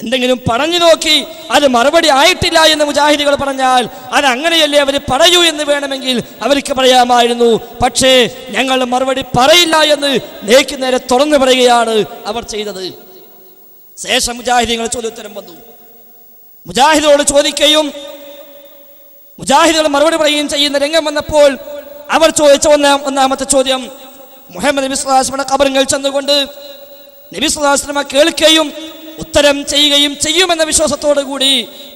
എന്തെങ്കിലും പറഞ്ഞു നോക്കി അത് മറുപടി ആയിട്ടില്ല എന്ന് മുജാഹിദുകൾ പറഞ്ഞാൽ അത് അങ്ങനെയല്ലേ അവർ പറയൂ എന്ന് വേണമെങ്കിൽ അവർക്ക് പറയാമായിരുന്നു. പക്ഷേ ഞങ്ങൾ മറുപടി പറയില്ല എന്ന് നേക്ക് നേരെ തുറന്നു പറയുകയാണ് അവർ ചെയ്തത്. ശേഷം മുജാഹിദുകൾ ചോദ്യോത്തരം വന്നു. മുജാഹിദോട് ചോദിക്കുകയും മുജാഹിദുകൾ മറുപടി പറയുകയും ചെയ്യുന്ന രംഗം വന്നപ്പോൾ അവർ ചോദിച്ച ഒന്നാമത്തെ ചോദ്യം, മുഹമ്മദ് നബി സ്വല്ലല്ലാഹു അലൈഹി വസല്ലം ഖബറിൽ ചെന്നുകൊണ്ട് നബി സ്വല്ലല്ലാഹു അലൈഹി വസല്ലം കേൾക്കുകയും ഉത്തരം ചെയ്യുകയും ചെയ്യുമെന്ന വിശ്വാസത്തോടു കൂടി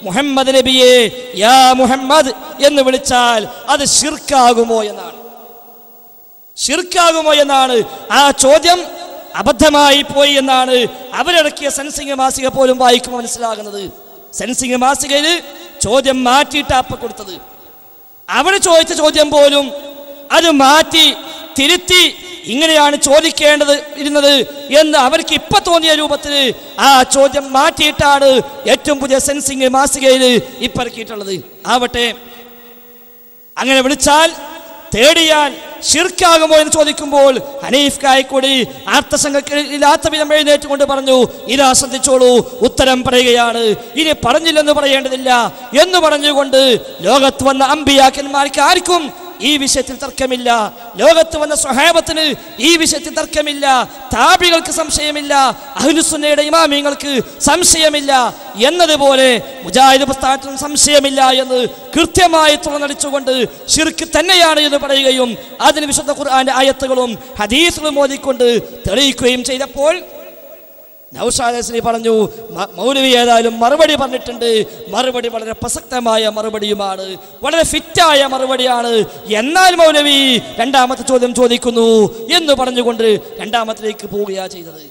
മുഹമ്മദ് നബിയെ യാ മുഹമ്മദ് എന്ന് വിളിച്ചാൽ അത് ശിർക്കാകുമോ എന്നാണ്. ശിർക്കാകുമോ എന്നാണ് ആ ചോദ്യം. അബദ്ധമായി പോയി എന്നാണ് അവരിറക്കിയ സെൻസിംഗ് മാസിക പോലും വായിക്കുമ്പോൾ മനസ്സിലാകുന്നത്. സെൻസിംഗ് മാസികയിൽ ചോദ്യം മാറ്റിയിട്ട് അപ്പ കൊടുത്തത്. അവർ ചോദിച്ച ചോദ്യം പോലും അത് മാറ്റി തിരുത്തി ഇങ്ങനെയാണ് ചോദിക്കേണ്ടത് ഇരുന്നത് എന്ന് അവർക്ക് ഇപ്പൊ തോന്നിയ രൂപത്തിൽ ആ ചോദ്യം മാറ്റിയിട്ടാണ് ഏറ്റവും പുതിയ സെൻസിംഗ് മാസികയിൽ ഇപ്പൊ ഇറക്കിയിട്ടുള്ളത്. ആവട്ടെ, അങ്ങനെ വിളിച്ചാൽ തേടിയാൽ ശിർക്കാകുമോ എന്ന് ചോദിക്കുമ്പോൾ ഹനീഫ് കായക്കൂടി അർത്ഥസംഖ്യയില്ലാത്ത വിധം എഴുന്നേറ്റുകൊണ്ട് പറഞ്ഞു, ഇതാ ശ്രദ്ധിച്ചോളൂ, ഉത്തരം പറയുകയാണ്, ഇനി പറഞ്ഞില്ലെന്ന് പറയേണ്ടതില്ല എന്ന് പറഞ്ഞുകൊണ്ട് ലോകത്ത് വന്ന അമ്പിയാക്കന്മാർക്ക് ആർക്കും ഈ വിഷയത്തിൽ തർക്കമില്ല. ലോകത്ത് വന്ന സ്വഹാബത്തിന് ഈ വിഷയത്തിൽ തർക്കമില്ല. താബികൾക്ക് സംശയമില്ല. അഹ്ലുസുന്നയുടെ ഇമാമിങ്ങൾക്ക് സംശയമില്ല എന്നതുപോലെ മുജാഹിദ് പ്രസ്ഥാനത്തിനും സംശയമില്ല എന്ന് കൃത്യമായി തുറന്നടിച്ചുകൊണ്ട് ശിർക്ക് തന്നെയാണ് എന്ന് പറയുകയും അതിന് വിശുദ്ധ ഖുർആന്റെ ആയത്തുകളും ഹദീസുകളും ഓതിക്കൊണ്ട് തെളിയിക്കുകയും ചെയ്തപ്പോൾ നൗഷാദ് ഹസനി പറഞ്ഞു, മൗലവി ഏതായാലും മറുപടി പറഞ്ഞിട്ടുണ്ട്. മറുപടി വളരെ പ്രസക്തമായ മറുപടിയുമാണ്, വളരെ ഫിറ്റായ മറുപടിയാണ്. എന്നാൽ മൗലവി രണ്ടാമത്തെ ചോദ്യം ചോദിക്കുന്നു എന്ന് പറഞ്ഞുകൊണ്ട് രണ്ടാമത്തിലേക്ക് പോവുകയാണ് ചെയ്തത്.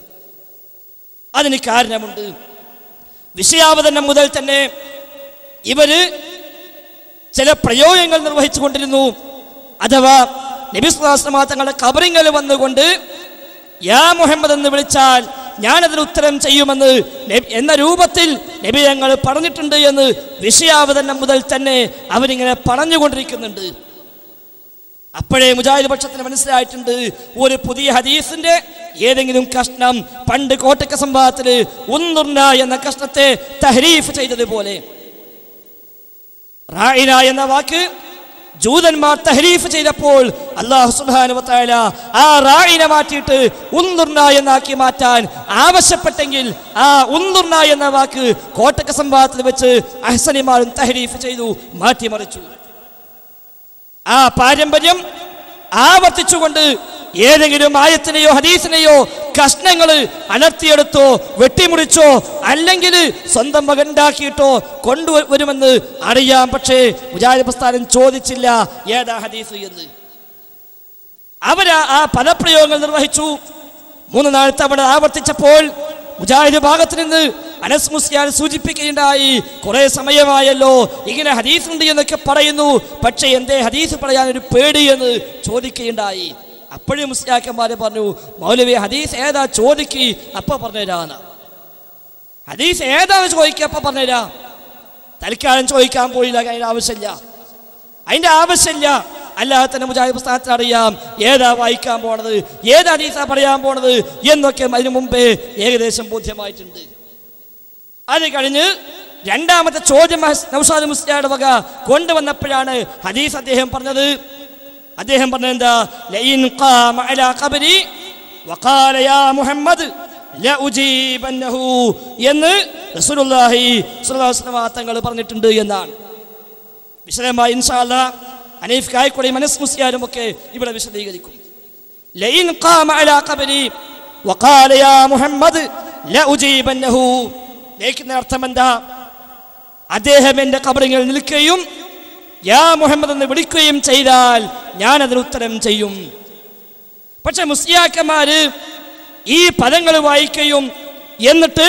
അതിന് കാരണമുണ്ട്. വിഷയാവതരണം മുതൽ തന്നെ ഇവര് ചില പ്രയോഗങ്ങൾ നിർവഹിച്ചു കൊണ്ടിരുന്നു. അഥവാ നബി സ്വല്ലല്ലാഹു അലൈഹി വസല്ലം തങ്ങളുടെ ഖബറിങ്കൽ വന്നുകൊണ്ട് യാ മുഹമ്മദ് എന്ന് വിളിച്ചാൽ ഞാനതിന് ഉത്തരം ചെയ്യുമെന്ന് എന്ന രൂപത്തിൽ നബി ഞങ്ങൾ പറഞ്ഞിട്ടുണ്ട് എന്ന് വിഷയാവതരണം മുതൽ തന്നെ അവരിങ്ങനെ പറഞ്ഞുകൊണ്ടിരിക്കുന്നുണ്ട്. അപ്പോഴേ മുജാഹിദ് പക്ഷത്തിന് മനസ്സിലായിട്ടുണ്ട്, ഒരു പുതിയ ഹദീസിന്റെ ഏതെങ്കിലും കഷ്ണം പണ്ട് കോട്ടക്ക സംഭവത്തിൽ ഉന്നുർന എന്ന കഷ്ണത്തെ തഹരീഫ് ചെയ്തതുപോലെ റായിന എന്ന വാക്ക് ജൂതന്മാർ തഹരീഫ് ചെയ്തപ്പോൾ അല്ലാഹു സുബ്ഹാനഹു വ തആല ആ റായിന മാറ്റിയിട്ട് ഉന്നുർന എന്നാക്കി മാറ്റാൻ ആവശ്യപ്പെട്ടെങ്കിൽ ആ ഉന്നുർന എന്ന വാക്ക് കോട്ടക്ക സംഭവത്തിൽ വെച്ച് അഹ്സനിമാരും തഹരീഫ് ചെയ്തു, മാറ്റിമറിച്ചു. ആ പാരമ്പര്യം ആവർത്തിച്ചുകൊണ്ട് ഏതെങ്കിലും ആയത്തിനെയോ ഹദീസിനെയോ കഷ്ണങ്ങൾ അലർത്തിയെടുത്തോ വെട്ടിമുറിച്ചോ അല്ലെങ്കിൽ സ്വന്തം മകനുണ്ടാക്കിയിട്ടോ കൊണ്ടുവരുമെന്ന് അറിയാം. പക്ഷേ മുജാഹിദ് പ്രസ്ഥാനം ചോദിച്ചില്ല ഏതാ ഹദീസ് എന്ന്. അവരാ ആ പദപ്രയോഗങ്ങൾ നിർവഹിച്ചു. 3-4 തവണ ആവർത്തിച്ചപ്പോൾ മുജാഹിദ് ഭാഗത്ത് നിന്ന് അനസ് മുസ്ലിയാർ സൂചിപ്പിക്കുകയുണ്ടായി, കുറെ സമയമായല്ലോ ഇങ്ങനെ ഹദീസ് ഉണ്ട് എന്നൊക്കെ പറയുന്നു, പക്ഷെ എന്തേ ഹദീസ് പറയാനൊരു പേടി എന്ന് ചോദിക്കുകയുണ്ടായി. അപ്പോഴും മുസ്ലിയാക്കന്മാരെ പറഞ്ഞു, മൗലവി ഹദീസ് ഏതാ ചോദിക്ക്, അപ്പ പറഞ്ഞുതരാന്ന്. ഹദീസ് ഏതാന്ന് ചോദിക്കുക, അപ്പ പറഞ്ഞുതരാ. തൽക്കാലം ചോദിക്കാൻ പോയില്ല, അതിന്റെ ആവശ്യമില്ല. അല്ലാതെ തന്നെ മുജാഹിദ് പ്രസ്ഥാനത്തിന് അറിയാം ഏതാ വായിക്കാൻ പോണത്, ഏത് ഹദീസാ പറയാൻ പോണത് എന്നൊക്കെ അതിനു മുമ്പേ ഏകദേശം ബോധ്യമായിട്ടുണ്ട്. അത് കഴിഞ്ഞ് രണ്ടാമത്തെ ചോദ്യം നൗഷാദ് മുസ്ലിയാരുടെ വക കൊണ്ടുവന്നപ്പോഴാണ് ഹദീസ് അദ്ദേഹം പറഞ്ഞത്. അദ്ദേഹം പറഞ്ഞെന്താ, ലഇൻ ഖാമ അലാ ഖബരി വഖാല യാ മുഹമ്മദ് ലഉജീബന്നഹു എന്ന് റസൂലുള്ളാഹി സ്വല്ലല്ലാഹു അലൈഹി വസല്ലം തങ്ങൾ പറഞ്ഞിട്ടുണ്ട് എന്നാണ്. വിശദമായി ഇൻഷാ അല്ലാഹ് ഹനീഫ് കായക്കൂടി അനസ് മുസ്ലിയാരും ഒക്കെ ഇവിടെ വിശദീകരിക്കും. ലഇൻ ഖാമ അലാ ഖബരി വഖാല യാ മുഹമ്മദ് ലഉജീബന്നഹു ലേക്കുന്ന അർത്ഥം എന്താ? അദ്ദേഹം എൻ്റെ ഖബറിൽ നിൽക്കുകയും യാ മുഹമ്മദ് എന്ന് വിളിക്കുകയും ചെയ്താൽ ഞാൻ അതിന് ഉത്തരം ചെയ്യും. പക്ഷെ മുസ്ലിയാക്കന്മാര് ഈ പദങ്ങൾ വായിക്കുകയും എന്നിട്ട്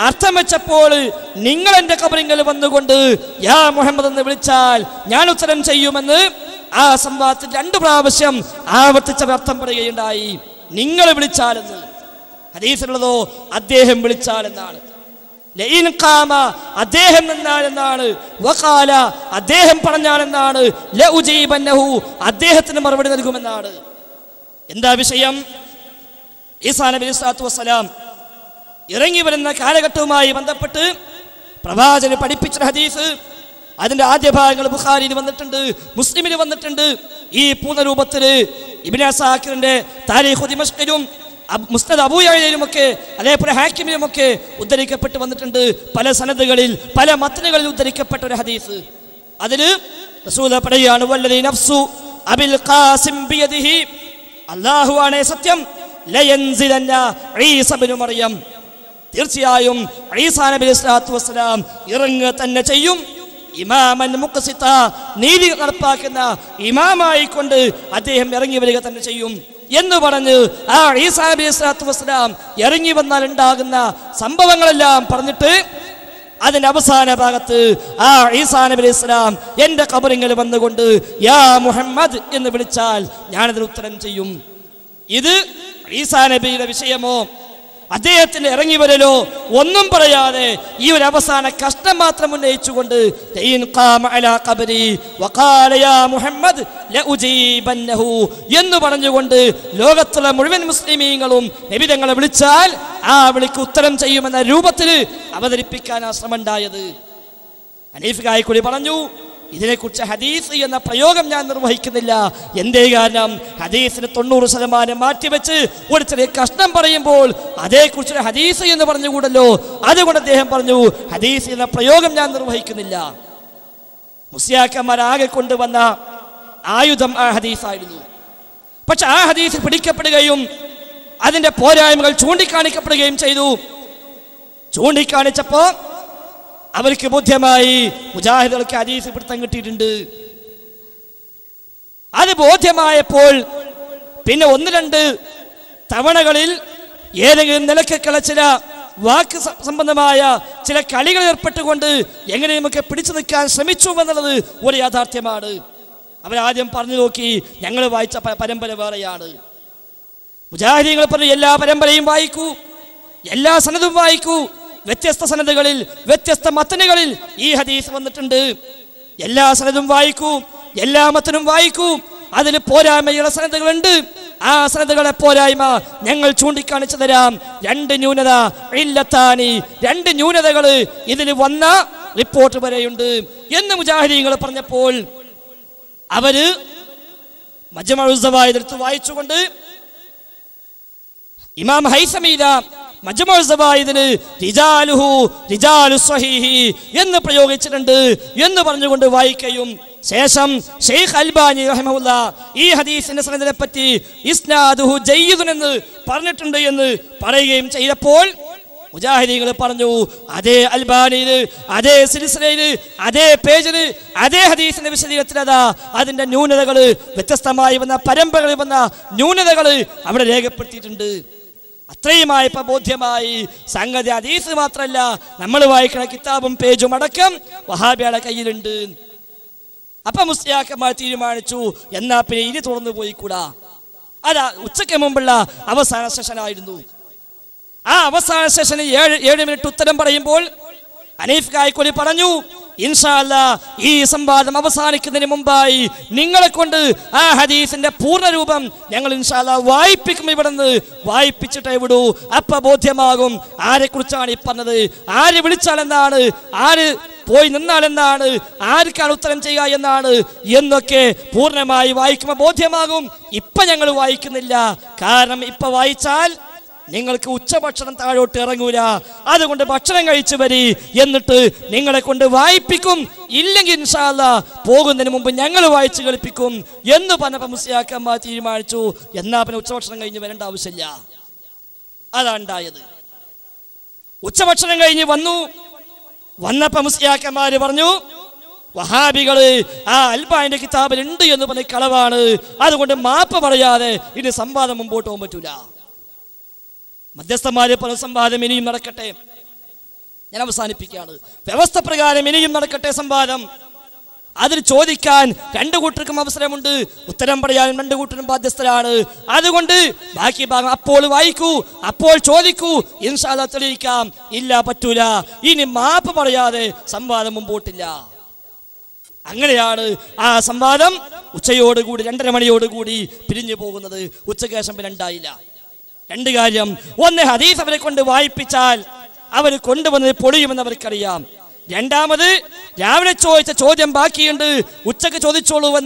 അർത്ഥം വെച്ചപ്പോൾ നിങ്ങൾ എൻ്റെ ഖബറിൽ വന്നുകൊണ്ട് യാ മുഹമ്മദ് എന്ന് വിളിച്ചാൽ ഞാൻ ഉത്തരം ചെയ്യുമെന്ന് ആ സംവാദത്തിൽ 2 പ്രാവശ്യം ആവർത്തിച്ച അർത്ഥം പറയുകയുണ്ടായി. നിങ്ങൾ വിളിച്ചാലെന്ന്. ഹദീസിലുള്ളതോ അദ്ദേഹം വിളിച്ചാലെന്നാണ്. ലഇൻ ഖാമ അദ്ദേഹം നിന്നാലെന്നാണ്, വഖാല അദ്ദേഹം പറഞ്ഞാലെന്നാണ്, ലഉജീബന്നഹു അദ്ദേഹത്തിന് മറുപടി നൽകുമെന്നാണ്. എന്താ വിഷയം? ഈസാ നബി അലൈഹി സ്വലാത്തു വസ്സലാം ഇറങ്ങി വരുന്ന കാലഘട്ടവുമായി ബന്ധപ്പെട്ട് പ്രവാചകൻ പഠിപ്പിച്ച ഹദീസ് അതിന്റെ ആദ്യ ഭാഗങ്ങൾ ബുഖാരിയിൽ വന്നിട്ടുണ്ട്, മുസ്ലിമിൽ വന്നിട്ടുണ്ട്. ഈ പൂർണ്ണരൂപത്തിൽ ഇബ്നു അസാക്കിറിന്റെ താരീഖു ദിമശ്കിലും മുസ്നദ് അബൂ യഅലയിലുമൊക്കെ അതേപോലെ ഹാക്കിമിലുമൊക്കെ ഉദ്ധരിക്കപ്പെട്ട് വന്നിട്ടുണ്ട്. പല സനദുകളിൽ പല മത്നുകളിൽ ഉദ്ധരിക്കപ്പെട്ട ഒരു ഹദീസ്. അതിൽ റസൂൽ പറയുകയാണ്, വല്ലദീ നഫ്സു അബിൽ ഖാസിം ബിയദിഹി, അല്ലാഹുവാണ് സത്യം, ലയൻസിലന്ന ഈസ ഇബ്നു മറിയം, തീർച്ചയായും ഈസാ നബി സ്വല്ലല്ലാഹു അലൈഹി വസല്ലം ഇറങ്ങുക തന്നെ ചെയ്യും. ഇമാമൻ മുഖ്സിത, നീതി നടപ്പാക്കുന്ന ഇമാമായിക്കൊണ്ട് അദ്ദേഹം ഇറങ്ങി വരിക തന്നെ ചെയ്യും എന്ന് പറഞ്ഞ് ആ ഈസാ നബി സ്വല്ലല്ലാഹു അലൈഹി വസല്ലം ഇറങ്ങി വന്നാൽ ഉണ്ടാകുന്ന സംഭവങ്ങളെല്ലാം പറഞ്ഞിട്ട് അതിന്റെ അവസാന ഭാഗത്ത് ആ ഈസാ നബി അലൈഹി സ്വലാം എന്റെ ഖബറിൽ വന്നുകൊണ്ട് യാ മുഹമ്മദ് എന്ന് വിളിച്ചാൽ ഞാനതിന് ഉത്തരം ചെയ്യും. ഇത് ഈസാ നബിയുടെ വിഷയമോ അദ്ദേഹത്തിന്റെ ഇറങ്ങി വരലോ ഒന്നും പറയാതെ ഈ ഒരു അവസാന കഷ്ടം മാത്രം ഉന്നയിച്ചുകൊണ്ട് എന്ന് പറഞ്ഞുകൊണ്ട് ലോകത്തുള്ള മുഴുവൻ മുസ്ലിമീങ്ങളും നബി തങ്ങളെ വിളിച്ചാൽ ആ വിളിക്ക് ഉത്തരം ചെയ്യുമെന്ന രൂപത്തിൽ അവതരിപ്പിക്കാൻ ശ്രമം ഉണ്ടായത്. ഹനീഫ് കായ്ക്കുടി പറഞ്ഞു, ഇതിനെക്കുറിച്ച് ഹദീസ് എന്ന പ്രയോഗം ഞാൻ നിർവഹിക്കുന്നില്ല. എന്തേ കാരണം? ഹദീസിന് 90% മാറ്റിവെച്ച് ഒരു ചെറിയ കഷ്ണം പറയുമ്പോൾ അതേക്കുറിച്ച് ഹദീസ് എന്ന് പറഞ്ഞുകൂടല്ലോ. അതുകൊണ്ട് അദ്ദേഹം പറഞ്ഞു, ഹദീസ് എന്ന പ്രയോഗം ഞാൻ നിർവഹിക്കുന്നില്ല. മുസ്ലിയാക്കന്മാരാകെ കൊണ്ടുവന്ന ആയുധം ആ ഹദീസായിരുന്നു. പക്ഷെ ആ ഹദീസ് പിടിക്കപ്പെടുകയും അതിന്റെ പോരായ്മകൾ ചൂണ്ടിക്കാണിക്കപ്പെടുകയും ചെയ്തു. ചൂണ്ടിക്കാണിച്ചപ്പോ അവർക്ക് ബോധ്യമായി മുജാഹിദുകൾക്ക് ഹദീസ് പിടുത്തം കിട്ടിയിട്ടുണ്ട്. അത് ബോധ്യമായപ്പോൾ പിന്നെ 1-2 തവണകളിൽ ഏതെങ്കിലും നിലക്കുള്ള ചില വാക്ക് സംബന്ധമായ ചില കളികൾ ഏർപ്പെട്ടുകൊണ്ട് എങ്ങനെയുമൊക്കെ പിടിച്ചു നിൽക്കാൻ ശ്രമിച്ചു എന്നുള്ളത് ഒരു യാഥാർത്ഥ്യമാണ്. അവരാദ്യം പറഞ്ഞു നോക്കി, ഞങ്ങൾ വായിച്ച പരമ്പര വേറെയാണ്. മുജാഹിദീങ്ങൾ പറഞ്ഞു, എല്ലാ പരമ്പരയും വായിക്കൂ, എല്ലാ സനദും വായിക്കൂ. വ്യത്യസ്ത സനദുകളിൽ വ്യത്യസ്ത മത്തനുകളിൽ ഈ ഹദീസ് വന്നിട്ടുണ്ട്. എല്ലാ സനദും വായിക്കൂ, എല്ലാ മത്തനും വായിക്കൂ. അതിൽ പോരായ്മയുള്ള സനദുകളുണ്ട്. ആ സനദുകളെ പോരായ്മ ഞങ്ങൾ ചൂണ്ടിക്കാണിച്ചു തരാം. 2 ന്യൂനത, ഇല്ലത്താനി, 2 ന്യൂനതകൾ ഇതിൽ വന്ന റിപ്പോർട്ട് വരെയുണ്ട് എന്ന് മുജാഹിദീങ്ങൾ പറഞ്ഞപ്പോൾ അവര് മജ്മഉ സവായിദ് എടുത്ത് വായിച്ചുകൊണ്ട് ഇമാം ഹൈസമീദ മജ്മഉ സവായിദിന് റിജാലുഹു റിജാലു സ്വഹീഹി എന്ന് പ്രയോഗിച്ചിട്ടുണ്ട് എന്ന് പറഞ്ഞുകൊണ്ട് വായിക്കുകയും ശേഷം ഷെയ്ഖ് അൽബാനി റഹിമഹുല്ലാ ഈ ഹദീസിന്റെ സനദിനെ പറ്റി ഇസ്നാദുഹു ജയ്യിദുൻ എന്ന് പറഞ്ഞിട്ടുണ്ട് എന്ന് പറയുകയും ചെയ്തപ്പോൾ മുജാഹിദീങ്ങൾ പറഞ്ഞു, അതേ അൽബാനിയിൽ, അതേ സിൽസിലയിൽ, അതേ പേജിൽ, അതേ ഹദീസിന്റെ വിശദീകരണത്തിൽ അതാ അതിന്റെ ന്യൂനതകൾ, വ്യത്യസ്തമായി വന്ന പരമ്പരകളിൽ വന്ന ന്യൂനതകൾ അവിടെ രേഖപ്പെടുത്തിയിട്ടുണ്ട്. അത്രയുമായപ്പോ ബോധ്യമായി സംഗതി ഹദീസ് മാത്രമല്ല, നമ്മൾ വായിക്കുന്ന കിതാബും പേജും അടക്കം വഹാബിയുടെ കയ്യിലുണ്ട്. അപ്പൊ മുസ്ലിയാക്കന്മാർ തീരുമാനിച്ചു, എന്നാ പിന്നെ ഇനി തുറന്നു പോയിക്കൂടാ. അതാ ഉച്ചയ്ക്ക് മുമ്പുള്ള അവസാന സെഷനായിരുന്നു. ആ അവസാന സെഷന് 7 മിനിറ്റ് ഉത്തരം പറയുമ്പോൾ ഹനീഫ് കായ്ക്കൊലി പറഞ്ഞു, ഇൻഷാ അല്ലാഹ് ഈ സംവാദം അവസാനിക്കുന്നതിന് മുമ്പായി നിങ്ങളെ കൊണ്ട് ആ ഹദീസിന്റെ പൂർണ്ണരൂപം ഞങ്ങൾ ഇൻഷാ അല്ലാഹ് വായിപ്പിക്കും. ഇവിടുന്ന് വായിപ്പിച്ചിട്ടേ വിടൂ. അപ്പൊ ബോധ്യമാകും ആരെക്കുറിച്ചാണ് ഈ പറഞ്ഞത്, ആര് വിളിച്ചാൽ എന്നാണ്, ആര് പോയി നിന്നാൽ എന്നാണ്, ആർക്കാണ് ഉത്തരം ചെയ്യുക എന്നാണ് എന്നൊക്കെ പൂർണ്ണമായി വായിക്കുമ്പോൾ ബോധ്യമാകും. ഇപ്പൊ ഞങ്ങൾ വായിക്കുന്നില്ല, കാരണം ഇപ്പൊ വായിച്ചാൽ നിങ്ങൾക്ക് ഉച്ചഭക്ഷണം താഴോട്ട് ഇറങ്ങൂല. അതുകൊണ്ട് ഭക്ഷണം കഴിച്ചു വരി, എന്നിട്ട് നിങ്ങളെ കൊണ്ട് വായിപ്പിക്കും. ഇല്ലെങ്കിൽ ഇൻഷാ അല്ലാഹ് പോകുന്നതിന് മുമ്പ് ഞങ്ങൾ വായിച്ചു കളിപ്പിക്കും എന്ന് പറഞ്ഞപ്പോൾ മുസ്ലിയാക്കന്മാർ തീരുമാനിച്ചു, എന്നാ പിന്നെ ഉച്ചഭക്ഷണം കഴിഞ്ഞ് വരേണ്ട ആവശ്യമില്ല. അതാണ് ഉണ്ടായത്. ഉച്ചഭക്ഷണം കഴിഞ്ഞ് വന്നപ്പോ മുസ്ലിയാക്കന്മാര് പറഞ്ഞു, വഹാബികള് ആ അൽബാനിന്റെ കിതാബിൽ ഉണ്ട് എന്ന് പറഞ്ഞ കളവാണ്. അതുകൊണ്ട് മാപ്പ് പറയാതെ ഇനി സംവാദം മുമ്പോട്ട് പോകാൻ പറ്റൂല. മധ്യസ്ഥന്മാരെ പറഞ്ഞ സംവാദം ഇനിയും നടക്കട്ടെ. ഞാൻ അവസാനിപ്പിക്കുകയാണ്. വ്യവസ്ഥ പ്രകാരം ഇനിയും നടക്കട്ടെ സംവാദം. അതിൽ ചോദിക്കാൻ 2 കൂട്ടർക്കും അവസരമുണ്ട്, ഉത്തരം പറയാൻ 2 കൂട്ടരും ബാധ്യസ്ഥരാണ്. അതുകൊണ്ട് ബാക്കി ഭാഗം അപ്പോൾ വായിക്കൂ, അപ്പോൾ ചോദിക്കൂ, ഇൻഷാ അല്ലാഹ് തെളിയിക്കാം. ഇല്ല, പറ്റൂല, ഇനി മാപ്പ് പറയാതെ സംവാദം മുമ്പോട്ടില്ല. അങ്ങനെയാണ് ആ സംവാദം ഉച്ചയോടുകൂടി 2:30 മണിയോടുകൂടി പിരിഞ്ഞു പോകുന്നത്. ഉച്ചയ്ക്ക് ശേഷം പിന്നെ ഉണ്ടായില്ല. രണ്ട് കാര്യം. ഒന്ന്, ഹദീസ് അവരെ കൊണ്ട് വായിപ്പിച്ചാൽ അവർ കൊണ്ടുവന്നത് പൊളിയുമെന്ന് അവർക്കറിയാം. രണ്ടാമത്, രാവിലെ ചോദിച്ച ചോദ്യം ബാക്കിയുണ്ട്, ഉച്ചക്ക് ചോദിച്ചോളൂ എന്ന്